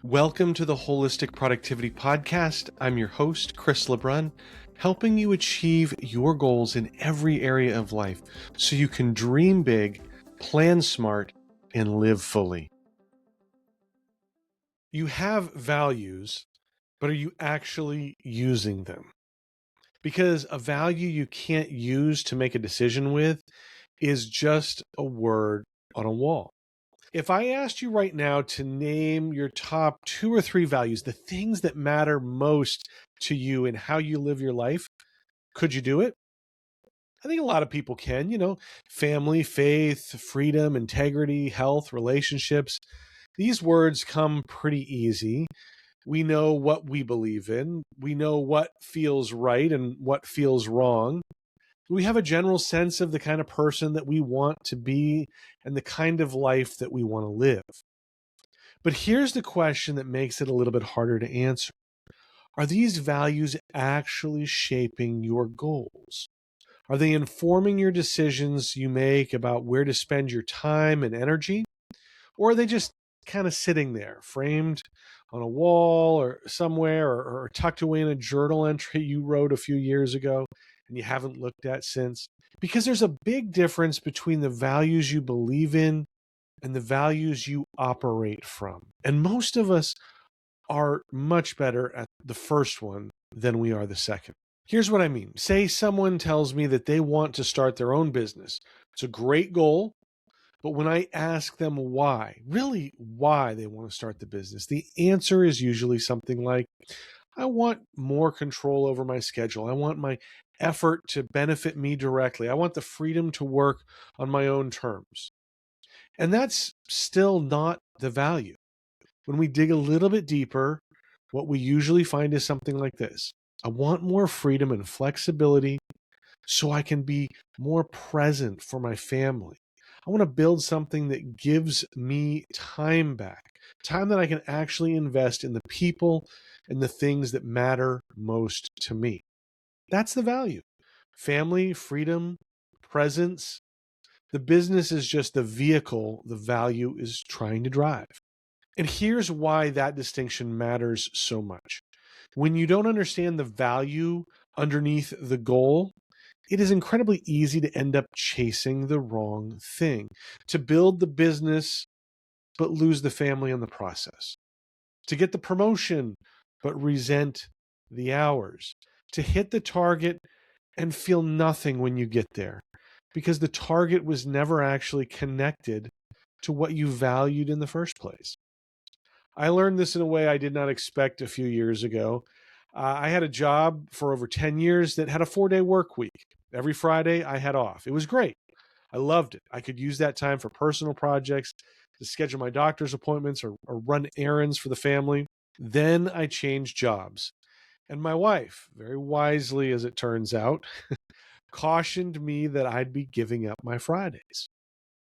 Welcome to the Holistic Productivity Podcast. I'm your host, Chris LeBrun, helping you achieve your goals in every area of life so you can dream big, plan smart, and live fully. You have values, but are you actually using them? Because a value you can't use to make a decision with is just a word on a wall. If I asked you right now to name your top 2 or 3 values, the things that matter most to you and how you live your life, could you do it? I think a lot of people can, family, faith, freedom, integrity, health, relationships. These words come pretty easy. We know what we believe in. We know what feels right and what feels wrong. We have a general sense of the kind of person that we want to be and the kind of life that we want to live. But here's the question that makes it a little bit harder to answer. Are these values actually shaping your goals? Are they informing your decisions you make about where to spend your time and energy? Or are they just kind of sitting there, framed on a wall or somewhere, or tucked away in a journal entry you wrote a few years ago and you haven't looked at since? Because there's a big difference between the values you believe in and the values you operate from. And most of us are much better at the first one than we are the second. Here's what I mean. Say someone tells me that they want to start their own business. It's a great goal, but when I ask them why, really why they want to start the business, the answer is usually something like, I want more control over my schedule. I want my effort to benefit me directly. I want the freedom to work on my own terms. And that's still not the value. When we dig a little bit deeper, what we usually find is something like this. I want more freedom and flexibility so I can be more present for my family. I want to build something that gives me time back, time that I can actually invest in the people and the things that matter most to me. That's the value. Family, freedom, presence. The business is just the vehicle the value is trying to drive. And here's why that distinction matters so much. When you don't understand the value underneath the goal, it is incredibly easy to end up chasing the wrong thing, to build the business, but lose the family in the process, to get the promotion, but resent the hours, to hit the target and feel nothing when you get there, because the target was never actually connected to what you valued in the first place. I learned this in a way I did not expect a few years ago. I had a job for over 10 years that had a 4-day work week. Every Friday I had off. It was great. I loved it. I could use that time for personal projects, to schedule my doctor's appointments or run errands for the family. Then I changed jobs. And my wife, very wisely as it turns out, cautioned me that I'd be giving up my Fridays.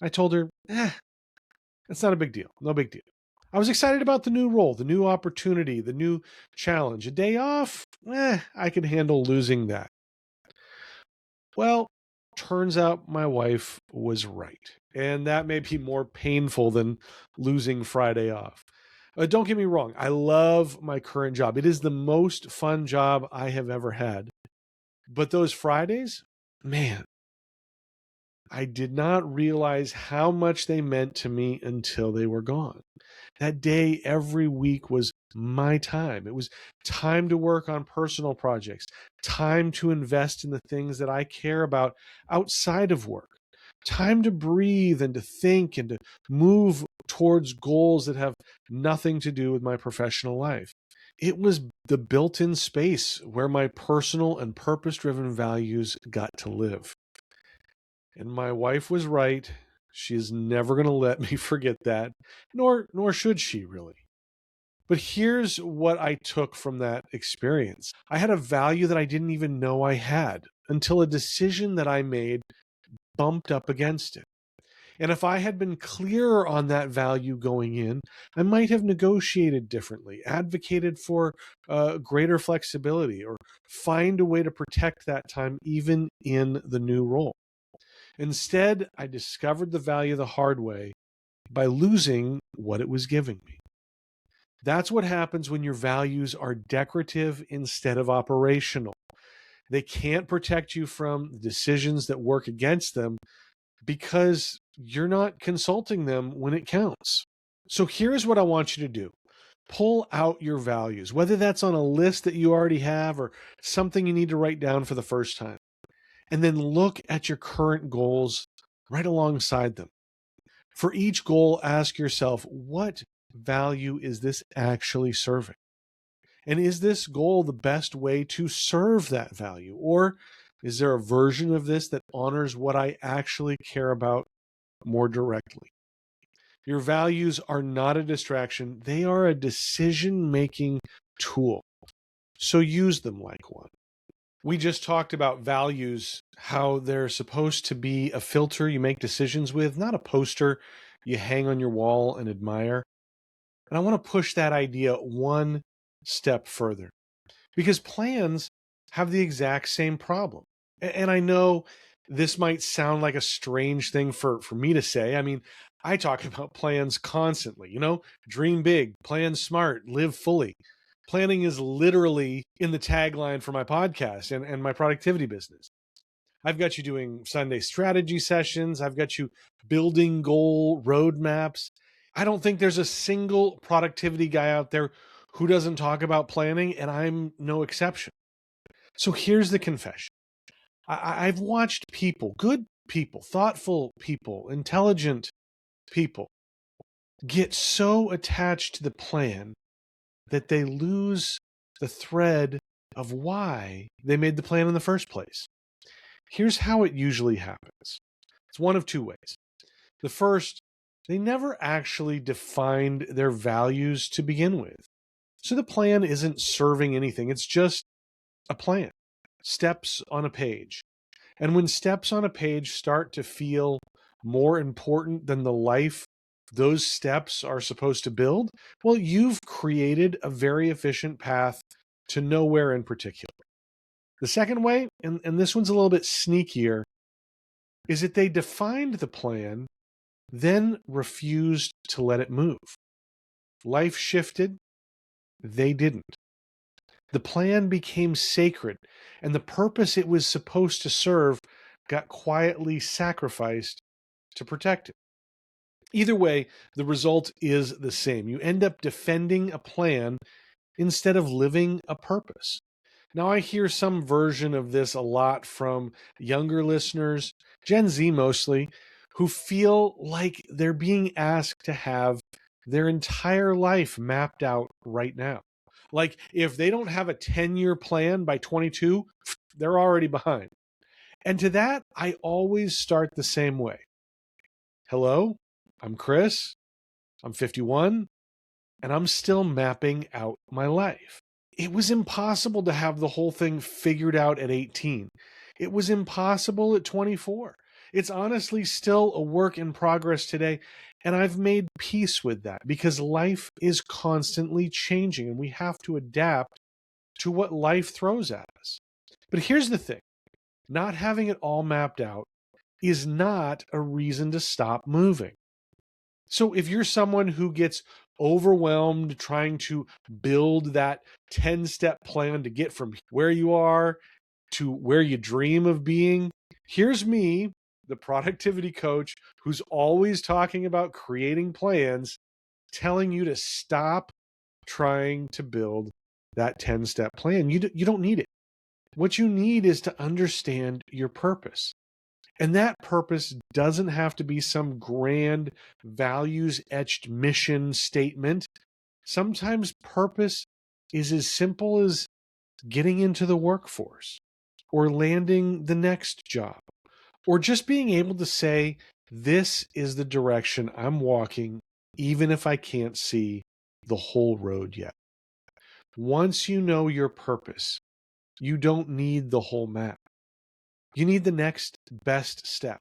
I told her, it's not a big deal. No big deal. I was excited about the new role, the new opportunity, the new challenge. A day off, I can handle losing that. Well, turns out my wife was right. And that may be more painful than losing Friday off. Don't get me wrong. I love my current job. It is the most fun job I have ever had. But those Fridays, man, I did not realize how much they meant to me until they were gone. That day every week was my time. It was time to work on personal projects, time to invest in the things that I care about outside of work, time to breathe and to think and to move towards goals that have nothing to do with my professional life. It was the built-in space where my personal and purpose-driven values got to live. And my wife was right. She is never going to let me forget that, nor should she really. But here's what I took from that experience. I had a value that I didn't even know I had until a decision that I made bumped up against it. And if I had been clearer on that value going in, I might have negotiated differently, advocated for greater flexibility, or find a way to protect that time even in the new role. Instead, I discovered the value the hard way by losing what it was giving me. That's what happens when your values are decorative instead of operational. They can't protect you from decisions that work against them because you're not consulting them when it counts. So here's what I want you to do. Pull out your values, whether that's on a list that you already have or something you need to write down for the first time, and then look at your current goals right alongside them. For each goal, ask yourself, what value is this actually serving? And is this goal the best way to serve that value? Or is there a version of this that honors what I actually care about more directly? Your values are not a distraction, they are a decision making tool. So use them like one. We just talked about values, how they're supposed to be a filter you make decisions with, not a poster you hang on your wall and admire. And I want to push that idea one step further because plans have the exact same problem. And I know this might sound like a strange thing for me to say. I mean, I talk about plans constantly, dream big, plan smart, live fully. Planning is literally in the tagline for my podcast and my productivity business. I've got you doing Sunday strategy sessions. I've got you building goal roadmaps. I don't think there's a single productivity guy out there who doesn't talk about planning, and I'm no exception. So here's the confession. I've watched people, good people, thoughtful people, intelligent people, get so attached to the plan that they lose the thread of why they made the plan in the first place. Here's how it usually happens. It's one of two ways. The first, they never actually defined their values to begin with. So the plan isn't serving anything. It's just a plan, steps on a page. And when steps on a page start to feel more important than the life those steps are supposed to build, well, you've created a very efficient path to nowhere in particular. The second way, and this one's a little bit sneakier, is that they defined the plan, then refused to let it move. Life shifted, they didn't. The plan became sacred, and the purpose it was supposed to serve got quietly sacrificed to protect it. Either way, the result is the same. You end up defending a plan instead of living a purpose. Now, I hear some version of this a lot from younger listeners, Gen Z mostly, who feel like they're being asked to have their entire life mapped out right now. Like, if they don't have a 10-year plan by 22, they're already behind. And to that, I always start the same way. Hello, I'm Chris. I'm 51, and I'm still mapping out my life. It was impossible to have the whole thing figured out at 18. It was impossible at 24. It's honestly still a work in progress today, and I've made peace with that because life is constantly changing and we have to adapt to what life throws at us. But here's the thing, not having it all mapped out is not a reason to stop moving. So if you're someone who gets overwhelmed trying to build that 10-step plan to get from where you are to where you dream of being, here's me, the productivity coach who's always talking about creating plans, telling you to stop trying to build that 10-step plan. You don't need it. What you need is to understand your purpose. And that purpose doesn't have to be some grand values-etched mission statement. Sometimes purpose is as simple as getting into the workforce or landing the next job or just being able to say, this is the direction I'm walking, even if I can't see the whole road yet. Once you know your purpose, you don't need the whole map. You need the next best step.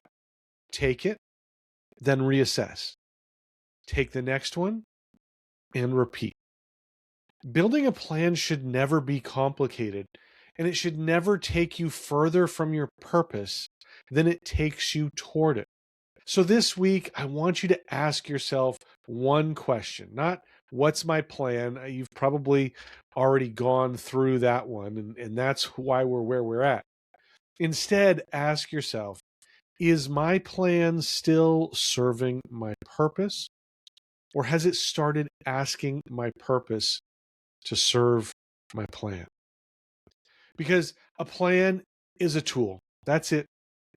Take it, then reassess. Take the next one and repeat. Building a plan should never be complicated, and it should never take you further from your purpose than it takes you toward it. So this week, I want you to ask yourself one question, not what's my plan? You've probably already gone through that one, and that's why we're where we're at. Instead, ask yourself, is my plan still serving my purpose? Or has it started asking my purpose to serve my plan? Because a plan is a tool. That's it.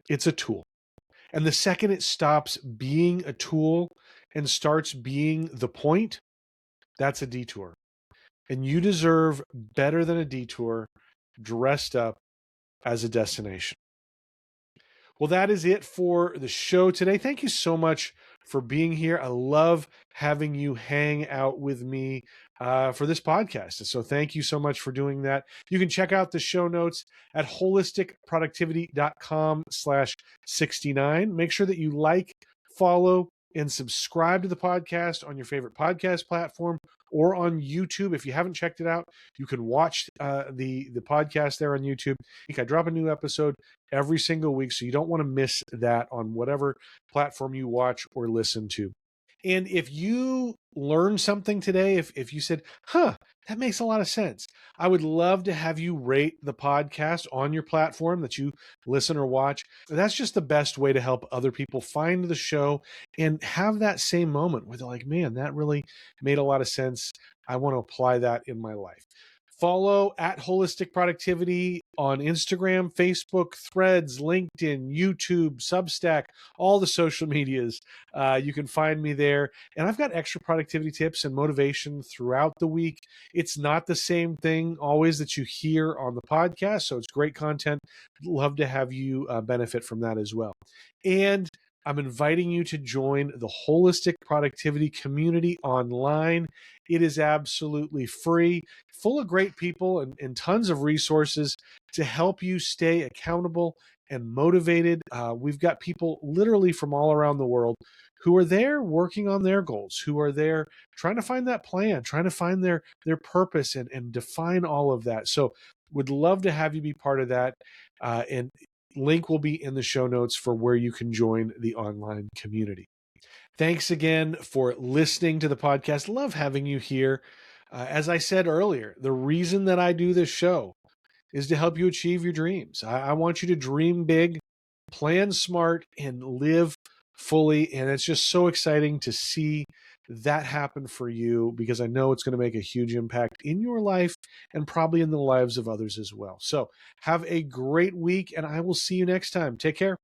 It's a tool. And the second it stops being a tool and starts being the point, that's a detour. And you deserve better than a detour dressed up as a destination. Well, that is it for the show today. Thank you so much for being here. I love having you hang out with me for this podcast. And so thank you so much for doing that. You can check out the show notes at holisticproductivity.com/69. Make sure that you like, follow, and subscribe to the podcast on your favorite podcast platform or on YouTube. If you haven't checked it out, you can watch the podcast there on YouTube. I drop a new episode every single week, so you don't want to miss that on whatever platform you watch or listen to. And if you learned something today, if you said, that makes a lot of sense, I would love to have you rate the podcast on your platform that you listen or watch. That's just the best way to help other people find the show and have that same moment where they're like, man, that really made a lot of sense. I want to apply that in my life. Follow at Holistic Productivity on Instagram, Facebook, Threads, LinkedIn, YouTube, Substack, all the social medias. You can find me there. And I've got extra productivity tips and motivation throughout the week. It's not the same thing always that you hear on the podcast, so it's great content. Love to have you benefit from that as well. And I'm inviting you to join the Holistic Productivity community online. It is absolutely free, full of great people and tons of resources to help you stay accountable and motivated. We've got people literally from all around the world who are there working on their goals, who are there trying to find that plan, trying to find their purpose and define all of that. So would love to have you be part of that. And link will be in the show notes for where you can join the online community. Thanks again for listening to the podcast. Love having you here. As I said earlier, the reason that I do this show is to help you achieve your dreams. I want you to dream big, plan smart, and live fully. And it's just so exciting to see that happen for you because I know it's going to make a huge impact in your life and probably in the lives of others as well. So have a great week, and I will see you next time. Take care.